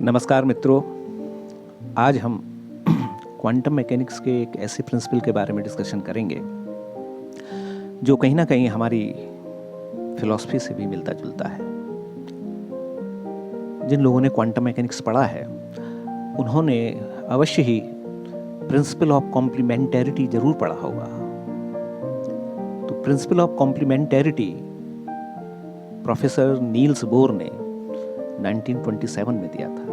नमस्कार मित्रों, आज हम क्वांटम मैकेनिक्स के एक ऐसे प्रिंसिपल के बारे में डिस्कशन करेंगे जो कहीं ना कहीं हमारी फिलॉसफी से भी मिलता जुलता है। जिन लोगों ने क्वांटम मैकेनिक्स पढ़ा है उन्होंने अवश्य ही प्रिंसिपल ऑफ कॉम्प्लीमेंटैरिटी जरूर पढ़ा होगा। तो principle of complementarity professor Niels Bohr ने 1927 में दिया था।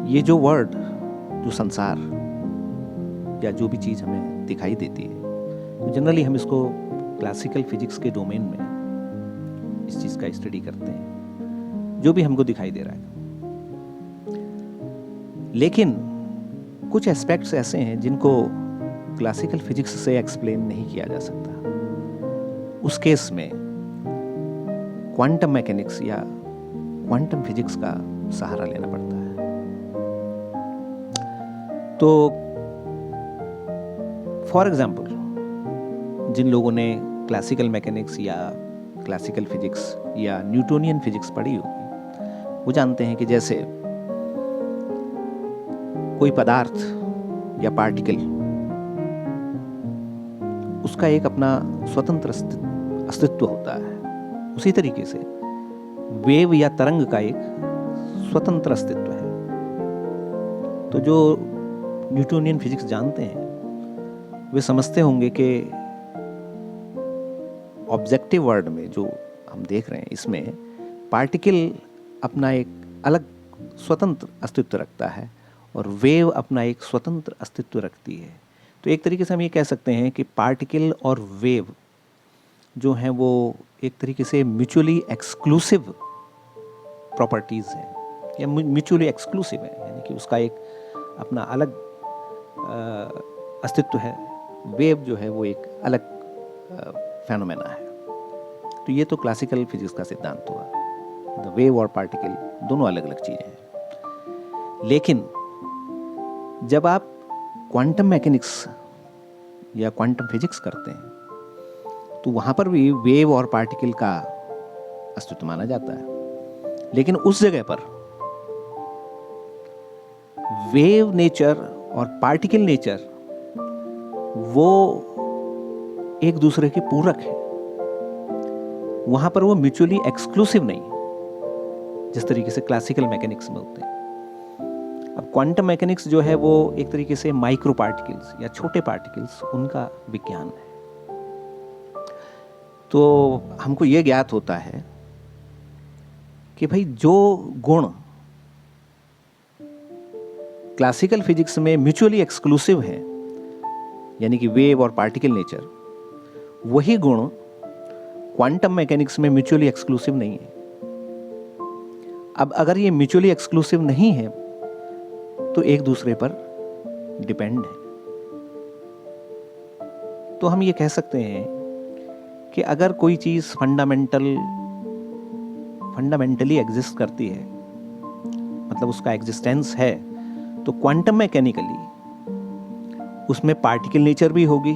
ये जो वर्ड, जो संसार या जो भी चीज़ हमें दिखाई देती है, तो जनरली हम इसको क्लासिकल फिजिक्स के डोमेन में इस चीज़ का स्टडी करते हैं, जो भी हमको दिखाई दे रहा है। लेकिन कुछ एस्पेक्ट्स ऐसे हैं जिनको क्लासिकल फिजिक्स से एक्सप्लेन नहीं किया जा सकता। उस केस में क्वांटम मैकेनिक्स या क्वांटम फिजिक्स का सहारा लेना पड़ता है। तो फॉर एग्जाम्पल, जिन लोगों ने क्लासिकल मैकेनिक्स या क्लासिकल फिजिक्स या न्यूटोनियन फिजिक्स पढ़ी होगी, वो जानते हैं कि जैसे कोई पदार्थ या पार्टिकल, उसका एक अपना स्वतंत्र अस्तित्व होता है, उसी तरीके से वेव या तरंग का एक स्वतंत्र अस्तित्व है। तो जो न्यूटोनियन फिजिक्स जानते हैं वे समझते होंगे कि ऑब्जेक्टिव वर्ल्ड में जो हम देख रहे हैं, इसमें पार्टिकल अपना एक अलग स्वतंत्र अस्तित्व रखता है और वेव अपना एक स्वतंत्र अस्तित्व रखती है। तो एक तरीके से हम ये कह सकते हैं कि पार्टिकल और वेव जो हैं वो एक तरीके से म्यूचुअली एक्सक्लूसिव प्रॉपर्टीज़ हैं या म्यूचुअली एक्सक्लूसिव है, यानी कि उसका एक अपना अलग अस्तित्व है। वेव जो है वो एक अलग फेनोमेना है। तो ये तो क्लासिकल फिजिक्स का सिद्धांत हुआ। द वेव और पार्टिकल दोनों अलग अलग चीज़ें हैं। लेकिन जब आप क्वांटम मैकेनिक्स या क्वांटम फिजिक्स करते हैं तो वहाँ पर भी वेव और पार्टिकल का अस्तित्व माना जाता है। लेकिन उस जगह पर वेव नेचर और पार्टिकल नेचर वो एक दूसरे के पूरक है। वहां पर वो म्यूचुअली एक्सक्लूसिव नहीं, जिस तरीके से क्लासिकल मैकेनिक्स में होते हैं। अब क्वांटम मैकेनिक्स जो है वो एक तरीके से माइक्रो पार्टिकल्स या छोटे पार्टिकल्स, उनका विज्ञान है। तो हमको ये ज्ञात होता है कि भाई जो गुण क्लासिकल फिजिक्स में म्यूचुअली एक्सक्लूसिव हैं, यानी कि वेव और पार्टिकल नेचर, वही गुण क्वांटम मैकेनिक्स में म्यूचुअली एक्सक्लूसिव नहीं है। अब अगर ये म्यूचुअली एक्सक्लूसिव नहीं है तो एक दूसरे पर डिपेंड है। तो हम ये कह सकते हैं कि अगर कोई चीज़ फंडामेंटली एग्जिस्ट करती है, मतलब उसका एग्जिस्टेंस है, तो क्वांटम मैकेनिकली उसमें पार्टिकल नेचर भी होगी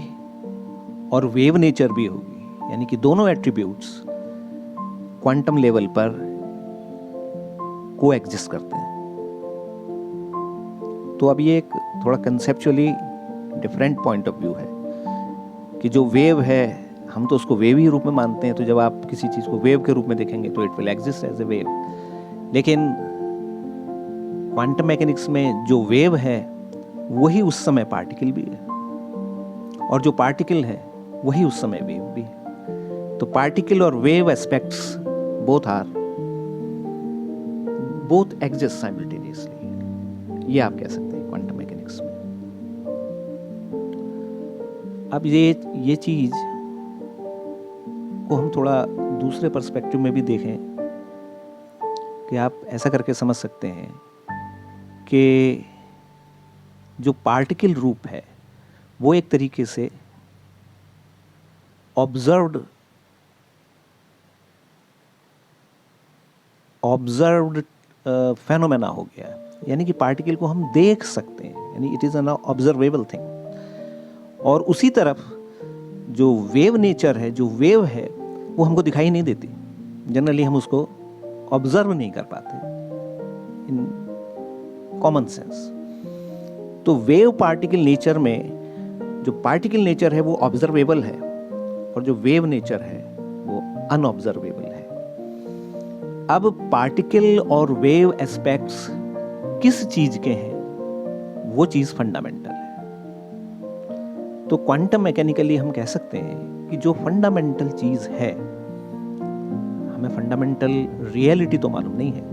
और वेव नेचर भी होगी, यानी कि दोनों एट्रीब्यूट्स क्वांटम लेवल पर को एग्जिस्ट करते हैं। तो अब ये एक थोड़ा conceptually different point of view है कि जो वेव है, हम तो उसको वेव ही रूप में मानते हैं। तो जब आप किसी चीज़ को वेव के रूप में देखेंगे तो it will exist as a wave. लेकिन क्वांटम मैकेनिक्स में जो वेव है वही उस समय पार्टिकल भी है, और जो पार्टिकल है वही उस समय वेव भी है। तो पार्टिकल और wave aspects both exist simultaneously, ये आप कह सकते हैं क्वांटम मैकेनिक्स में। अब ये चीज़ को हम थोड़ा दूसरे पर्सपेक्टिव में भी देखें कि आप ऐसा करके समझ सकते हैं कि जो पार्टिकल रूप है वो एक तरीके से ऑब्जर्व्ड फेनोमेना हो गया, यानी कि पार्टिकल को हम देख सकते हैं, यानी it is an observable thing. और उसी तरफ जो वेव नेचर है, जो वेव है, वो हमको दिखाई नहीं देती। जनरली हम उसको ऑब्जर्व नहीं कर पाते। In common sense. तो वेव पार्टिकल नेचर में जो पार्टिकल नेचर है वो ऑब्जर्वेबल है और जो वेव नेचर है वो अनऑब्जर्वेबल है। अब पार्टिकल और वेव एस्पेक्ट्स किस चीज के हैं, वो चीज फंडामेंटल है। तो क्वांटम मैकेनिकली हम कह सकते हैं कि जो फंडामेंटल चीज है, हमें फंडामेंटल रियलिटी तो मालूम नहीं है,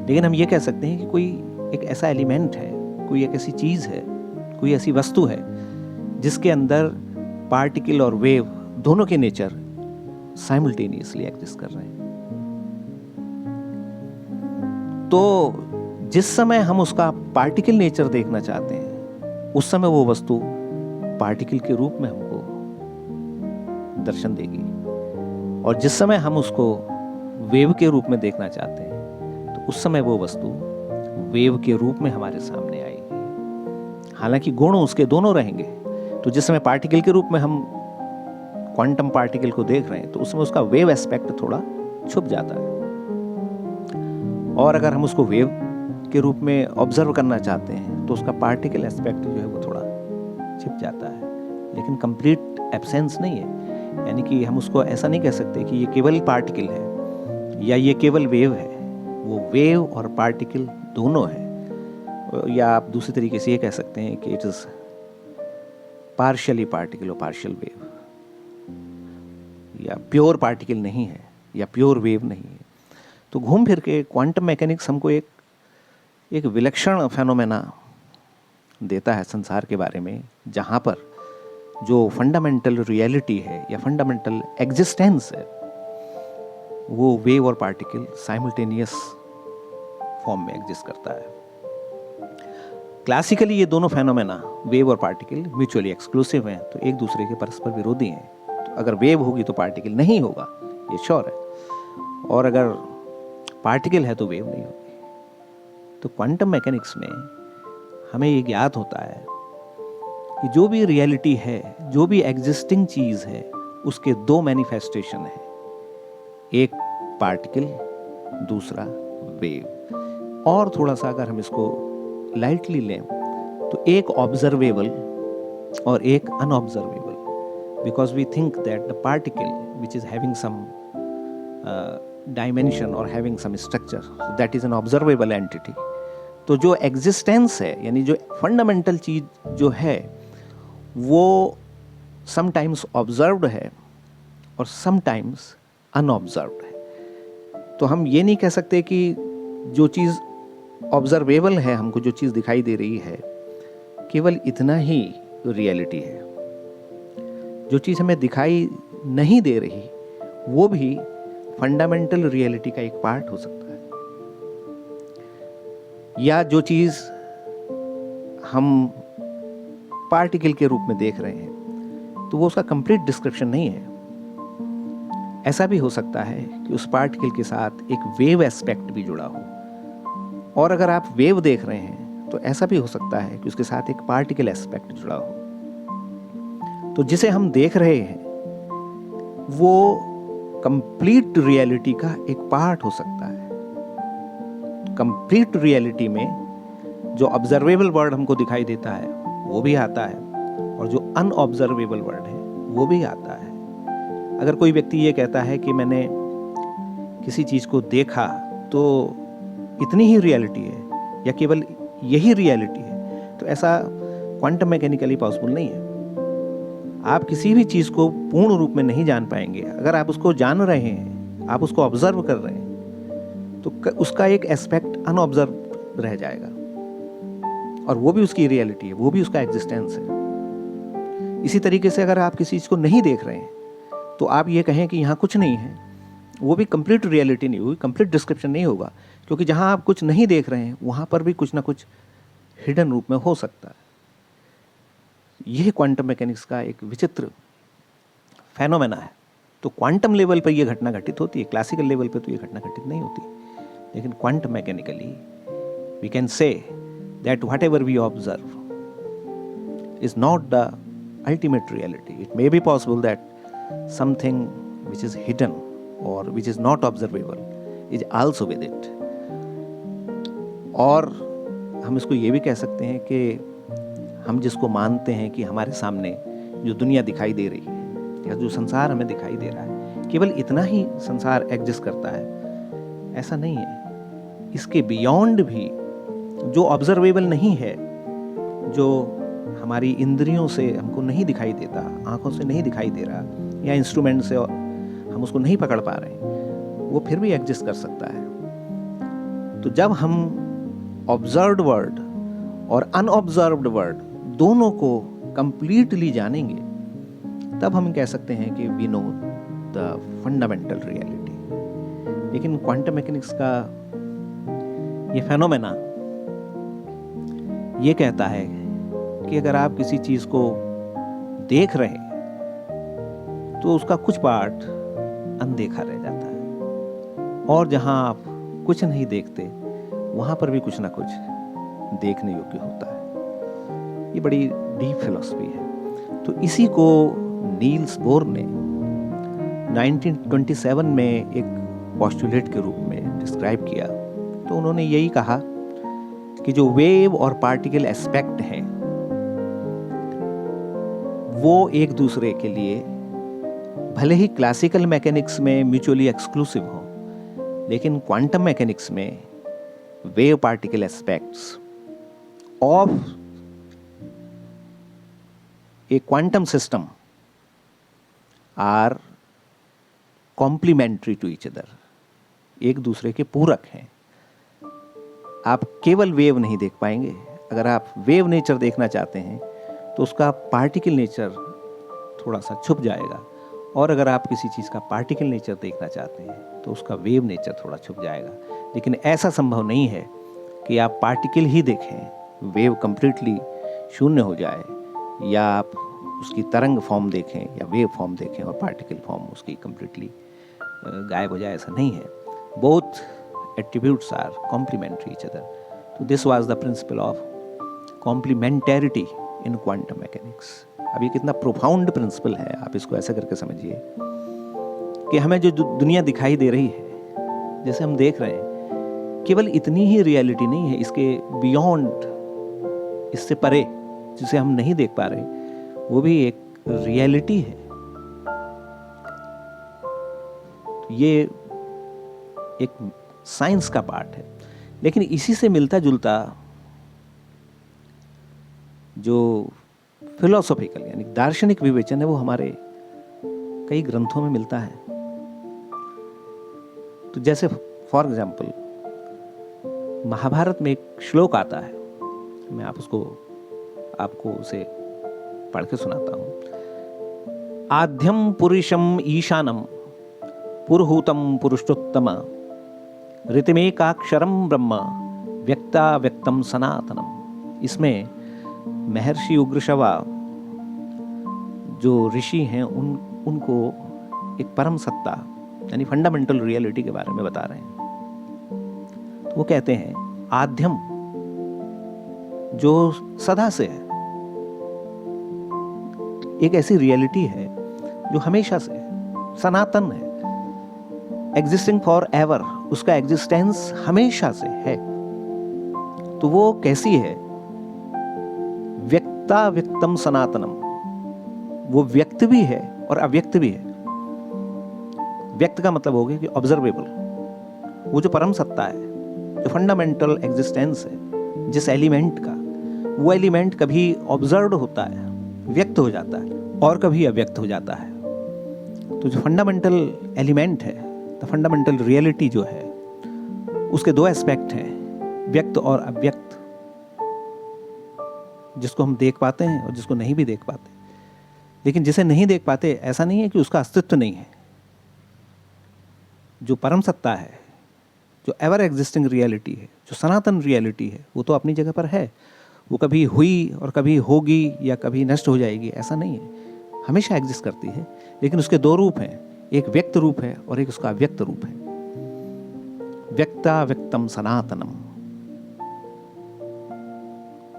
लेकिन हम ये कह सकते हैं कि कोई एक ऐसा एलिमेंट है, कोई एक ऐसी चीज है, कोई ऐसी वस्तु है जिसके अंदर पार्टिकल और वेव दोनों के नेचर साइमल्टेनियसली एग्जिस्ट कर रहे हैं। तो जिस समय हम उसका पार्टिकल नेचर देखना चाहते हैं, उस समय वो वस्तु पार्टिकल के रूप में हमको दर्शन देगी, और जिस समय हम उसको वेव के रूप में देखना चाहते हैं तो उस समय वो वस्तु वेव के रूप में हमारे सामने आएगी। हालांकि गुण उसके दोनों रहेंगे। तो जिस समय पार्टिकल के रूप में हम क्वांटम पार्टिकल को देख रहे हैं तो उसमें उसका वेव एस्पेक्ट थोड़ा छुप जाता है, और अगर हम उसको वेव के रूप में ऑब्जर्व करना चाहते हैं तो उसका पार्टिकल एस्पेक्ट जो है वो थोड़ा छिप जाता है, लेकिन कंप्लीट एब्सेंस नहीं है। यानी कि हम उसको ऐसा नहीं कह सकते कि ये केवल पार्टिकल है या ये केवल वेव है। वो वेव और पार्टिकल दोनों है, या आप दूसरी तरीके से ये कह सकते हैं कि इट इज पार्शियली पार्टिकल और पार्शियल वेव, या प्योर पार्टिकल नहीं है या प्योर वेव नहीं है। तो घूम फिर के क्वांटम मैकेनिक्स हमको एक विलक्षण फेनोमेना देता है संसार के बारे में, जहाँ पर जो फंडामेंटल रियलिटी है या फंडामेंटल एग्जिस्टेंस है वो वेव और पार्टिकल साइमल्टेनियस फॉर्म में एग्जिस्ट करता है। क्लासिकली ये दोनों फेनोमेना वेव और पार्टिकल म्यूचुअली एक्सक्लूसिव हैं, तो एक दूसरे के परस्पर विरोधी हैं। तो अगर वेव होगी तो पार्टिकल नहीं होगा, ये श्योर है, और अगर पार्टिकल है तो वेव नहीं होगी। तो क्वांटम मैकेनिक्स में हमें ये ज्ञात होता है कि जो भी रियलिटी है, जो भी एग्जिस्टिंग चीज है, उसके दो मैनिफेस्टेशन है, एक पार्टिकल, दूसरा वेव। और थोड़ा सा अगर हम इसको लाइटली लें तो एक ऑब्जर्वेबल और एक unobservable, because we think that the particle which is having some dimension और having some structure, that is an observable entity. तो जो एग्जिस्टेंस है, यानी जो फंडामेंटल चीज जो है, वो समटाइम्स ऑब्जर्व्ड है और समटाइम्स अनऑब्जर्व्ड है। तो हम ये नहीं कह सकते कि जो चीज़ ऑब्जर्वेबल है, हमको जो चीज़ दिखाई दे रही है, केवल इतना ही रियलिटी है। जो चीज़ हमें दिखाई नहीं दे रही वो भी फंडामेंटल रियलिटी का एक पार्ट हो सकता है, या जो चीज़ हम पार्टिकल के रूप में देख रहे हैं तो वो उसका कंप्लीट डिस्क्रिप्शन नहीं है। ऐसा भी हो सकता है कि उस पार्टिकल के साथ एक वेव एस्पेक्ट भी जुड़ा हो, और अगर आप वेव देख रहे हैं तो ऐसा भी हो सकता है कि उसके साथ एक पार्टिकल एस्पेक्ट जुड़ा हो। तो जिसे हम देख रहे हैं वो कंप्लीट रियलिटी का एक पार्ट हो सकता है। कंप्लीट रियलिटी में जो ऑब्जर्वेबल वर्ल्ड हमको दिखाई देता है वो भी आता है, और जो अनऑब्जर्वेबल वर्ल्ड है वो भी आता है। अगर कोई व्यक्ति ये कहता है कि मैंने किसी चीज़ को देखा तो इतनी ही रियलिटी है या केवल यही रियलिटी है, तो ऐसा क्वांटम मैकेनिकली पॉसिबल नहीं है। आप किसी भी चीज़ को पूर्ण रूप में नहीं जान पाएंगे। अगर आप उसको जान रहे हैं, आप उसको ऑब्जर्व कर रहे हैं, तो उसका एक एस्पेक्ट अनऑब्जर्व रह जाएगा, और वो भी उसकी रियलिटी है, वो भी उसका एग्जिस्टेंस है। इसी तरीके से अगर आप किसी चीज़ को नहीं देख रहे हैं तो आप ये कहें कि यहाँ कुछ नहीं है, वो भी कंप्लीट रियलिटी नहीं होगी, कंप्लीट डिस्क्रिप्शन नहीं होगा, क्योंकि जहाँ आप कुछ नहीं देख रहे हैं वहाँ पर भी कुछ ना कुछ हिडन रूप में हो सकता है। यह क्वांटम मैकेनिक्स का एक विचित्र फेनोमेना है। तो क्वांटम लेवल पर यह घटना घटित होती है, क्लासिकल लेवल पर तो यह घटना घटित नहीं होती, लेकिन quantum mechanically we can say that whatever we observe is not the ultimate reality. It may be possible that something which is hidden or which is not observable is also with it. और हम इसको ये भी कह सकते हैं कि हम जिसको मानते हैं कि हमारे सामने जो दुनिया दिखाई दे रही है या जो संसार हमें दिखाई दे रहा है, केवल इतना ही संसार एग्जिस्ट करता है, ऐसा नहीं है। इसके बियॉन्ड भी जो ऑब्जर्वेबल नहीं है, जो हमारी इंद्रियों से हमको नहीं दिखाई देता, आंखों से नहीं दिखाई दे रहा, या इंस्ट्रूमेंट से हम उसको नहीं पकड़ पा रहे हैं, वो फिर भी एग्जिस्ट कर सकता है। तो जब हम ऑब्जर्व्ड वर्ल्ड और अनऑब्जर्व्ड वर्ल्ड दोनों को कंप्लीटली जानेंगे, तब हम कह सकते हैं कि we know the fundamental reality. लेकिन क्वांटम मैकेनिक्स का ये फेनोमेना ये कहता है कि अगर आप किसी चीज को देख रहे हैं तो उसका कुछ पार्ट अनदेखा रह जाता है, और जहां आप कुछ नहीं देखते वहां पर भी कुछ ना कुछ देखने योग्य होता है। ये बड़ी डीप फिलॉसफी है। तो इसी को नील्स बोर ने 1927 में एक पोस्टुलेट के रूप में डिस्क्राइब किया। तो उन्होंने यही कहा कि जो वेव और पार्टिकल एस्पेक्ट हैं वो एक दूसरे के लिए भले ही क्लासिकल मैकेनिक्स में म्यूचुअली एक्सक्लूसिव हो, लेकिन क्वांटम मैकेनिक्स में wave particle aspects of a quantum system are complementary to each other, एक दूसरे के पूरक हैं। आप केवल वेव नहीं देख पाएंगे। अगर आप वेव नेचर देखना चाहते हैं तो उसका पार्टिकल नेचर थोड़ा सा छुप जाएगा, और अगर आप किसी चीज़ का पार्टिकल नेचर देखना चाहते हैं तो उसका वेव नेचर थोड़ा छुप जाएगा। लेकिन ऐसा संभव नहीं है कि आप पार्टिकल ही देखें, वेव कंप्लीटली शून्य हो जाए, या आप उसकी तरंग फॉर्म देखें या वेव फॉर्म देखें और पार्टिकल फॉर्म उसकी कंप्लीटली गायब हो जाए। ऐसा नहीं है। Both attributes are complementary each other. So this was the principle of complementarity in quantum mechanics. अब ये कितना प्रोफाउंड प्रिंसिपल है, आप इसको ऐसा करके समझिए कि हमें जो दुनिया दिखाई दे रही है, जैसे हम देख रहे हैं, केवल इतनी ही रियलिटी नहीं है, इसके बियॉन्ड, इससे परे जिसे हम नहीं देख पा रहे, वो भी एक रियलिटी है। ये एक साइंस का पार्ट है। लेकिन इसी से मिलता जुलता जो फिलोसॉफिकल यानी दार्शनिक विवेचन है वो हमारे कई ग्रंथों में मिलता है। तो जैसे फॉर एग्जाम्पल महाभारत में एक श्लोक आता है, मैं आपको उसे पढ़ के सुनाता हूं। आद्यम पुरुषम ईशानम पुरुहूतम पुरुषोत्तम ऋतिमेकाक्षरम ब्रह्म व्यक्ता व्यक्तम सनातनम। इसमें महर्षि उग्रश्रवा जो ऋषि हैं उनको एक परम सत्ता यानी फंडामेंटल रियलिटी के बारे में बता रहे हैं। तो वो कहते हैं आद्यम जो सदा से है, एक ऐसी रियलिटी है जो हमेशा से है, सनातन है, एग्जिस्टिंग फॉर एवर, उसका एग्जिस्टेंस हमेशा से है। तो वो कैसी है? व्यक्ता व्यक्तम सनातनम, वो व्यक्त भी है और अव्यक्त भी है। व्यक्त का मतलब हो गया कि ऑब्जर्वेबल, वो जो परम सत्ता है, जो फंडामेंटल एग्जिस्टेंस है जिस एलिमेंट का, वो एलिमेंट कभी ऑब्जर्व्ड होता है, व्यक्त हो जाता है, और कभी अव्यक्त हो जाता है। तो जो फंडामेंटल एलिमेंट है, द फंडामेंटल रियलिटी जो है, उसके दो एस्पेक्ट हैं, व्यक्त और अव्यक्त, जिसको हम देख पाते हैं और जिसको नहीं भी देख पाते। लेकिन जिसे नहीं देख पाते, ऐसा नहीं है कि उसका अस्तित्व नहीं है। जो परम सत्ता है, जो एवर एग्जिस्टिंग रियलिटी है, जो सनातन रियलिटी है, वो तो अपनी जगह पर है। वो कभी हुई और कभी होगी या कभी नष्ट हो जाएगी, ऐसा नहीं है, हमेशा एग्जिस्ट करती है। लेकिन उसके दो रूप हैं, एक व्यक्त रूप है और एक उसका अव्यक्त रूप है। व्यक्ता व्यक्तम सनातनम,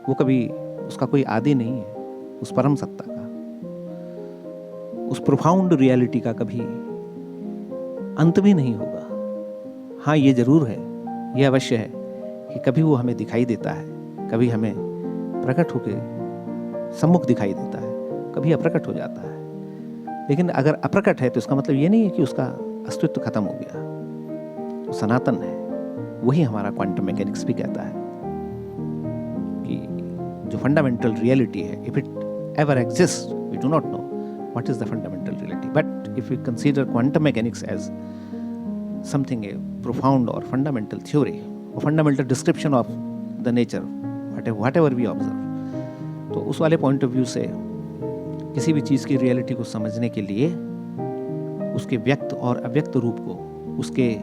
वो कभी, उसका कोई आदि नहीं है, उस परम सत्ता का, उस प्रोफाउंड रियलिटी का कभी अंत भी नहीं होगा। हाँ, ये जरूर है, यह अवश्य है कि कभी वो हमें दिखाई देता है, कभी हमें प्रकट होके सम्मुख दिखाई देता है, कभी अप्रकट हो जाता है। लेकिन अगर अप्रकट है तो इसका मतलब ये नहीं है कि उसका अस्तित्व खत्म हो गया, वो सनातन है। वही हमारा क्वांटम मैकेनिक्स भी कहता है कि जो फंडामेंटल रियलिटी है, if it ever exist we do not know what is the fundamental reality, but if you consider quantum mechanics as something a profound और फंडामेंटल थ्योरी और fundamental description of the nature whatever we observe, तो उस वाले point of view से किसी भी चीज़ की reality को समझने के लिए उसके व्यक्त और अव्यक्त रूप को, उसके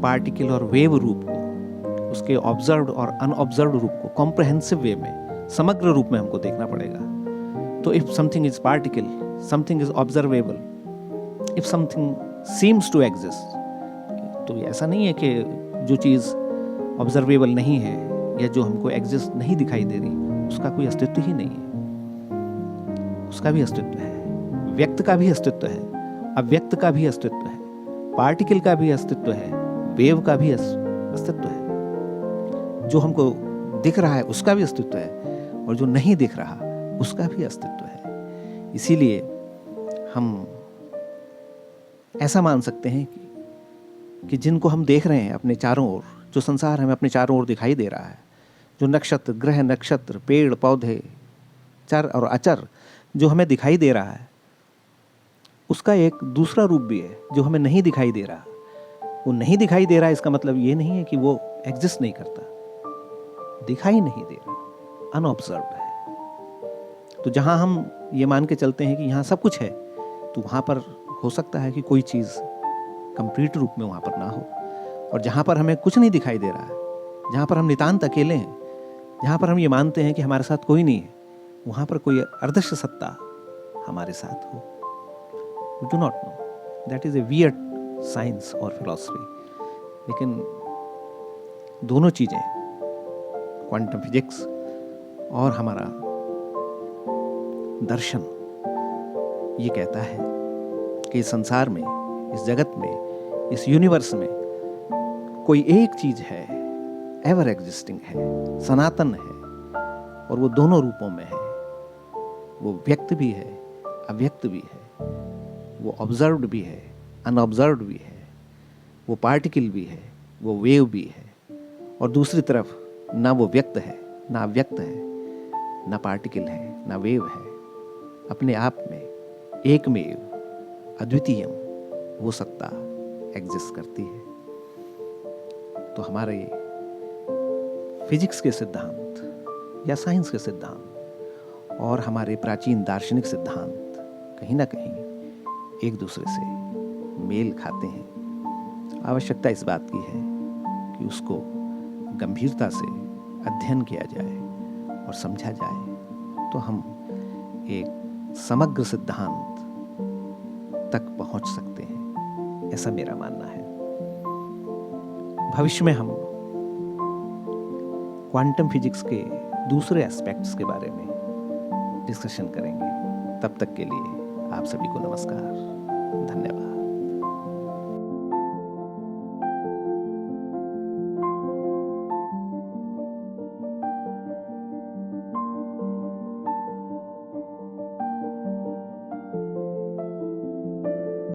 पार्टिकल और वेव रूप को, उसके ऑब्जर्व्ड और अनऑब्जर्व्ड रूप को कॉम्प्रहेंसिव वे में, समग्र रूप में हमको देखना पड़ेगा। तो if something is particle, something is observable, if something seems to exist, तो ऐसा नहीं है कि जो चीज़ ऑब्जर्वेबल नहीं है या जो हमको एग्जिस्ट नहीं दिखाई दे रही उसका कोई अस्तित्व ही नहीं है। उसका भी अस्तित्व है, व्यक्त का भी अस्तित्व है, अव्यक्त का भी अस्तित्व है, पार्टिकल का भी अस्तित्व है, वेव का भी अस्तित्व है। जो हमको दिख रहा है उसका भी अस्तित्व है और जो नहीं दिख रहा उसका भी अस्तित्व है। इसीलिए हम ऐसा मान सकते हैं कि जिनको हम देख रहे हैं अपने चारों ओर, जो संसार हमें अपने चारों ओर दिखाई दे रहा है, जो नक्षत्र, ग्रह नक्षत्र, पेड़ पौधे, चर और अचर जो हमें दिखाई दे रहा है, उसका एक दूसरा रूप भी है जो हमें नहीं दिखाई दे रहा। वो नहीं दिखाई दे रहा, इसका मतलब ये नहीं है कि वो एग्जिस्ट नहीं करता, दिखाई नहीं दे रहा, अनऑब्जर्व्ड है। तो जहां हम ये मान के चलते हैं कि यहाँ सब कुछ है, तो वहां पर हो सकता है कि कोई चीज़ कंप्लीट रूप में वहां पर ना हो। और जहां पर हमें कुछ नहीं दिखाई दे रहा है, जहां पर हम नितांत अकेले हैं, जहां पर हम ये मानते हैं कि हमारे साथ कोई नहीं है, वहां पर कोई अदृश्य सत्ता हमारे साथ हो। We do not know. That is a weird science और philosophy. लेकिन दोनों चीज़ें, क्वांटम फिजिक्स और हमारा दर्शन, ये कहता है कि इस संसार में, इस जगत में, इस यूनिवर्स में कोई एक चीज़ है, एवर एग्जिस्टिंग है, सनातन है, और वो दोनों रूपों में है। वो व्यक्त भी है, अव्यक्त भी है, वो ऑब्जर्व्ड भी है, अनऑब्जर्व्ड भी है, वो पार्टिकल भी है, वो वेव भी है। और दूसरी तरफ ना वो व्यक्त है, ना अव्यक्त है, ना पार्टिकल है, ना वेव है। अपने आप में एकमेव अद्वितीयम वो सत्ता एग्जिस्ट करती है। तो हमारे फिजिक्स के सिद्धांत या साइंस के सिद्धांत और हमारे प्राचीन दार्शनिक सिद्धांत कहीं ना कहीं एक दूसरे से मेल खाते हैं। आवश्यकता इस बात की है कि उसको गंभीरता से अध्ययन किया जाए और समझा जाए, तो हम एक समग्र सिद्धांत तक पहुंच सकते हैं, ऐसा मेरा मानना है। भविष्य में हम क्वांटम फिजिक्स के दूसरे एस्पेक्ट्स के बारे में डिस्कशन करेंगे। तब तक के लिए आप सभी को नमस्कार, धन्यवाद।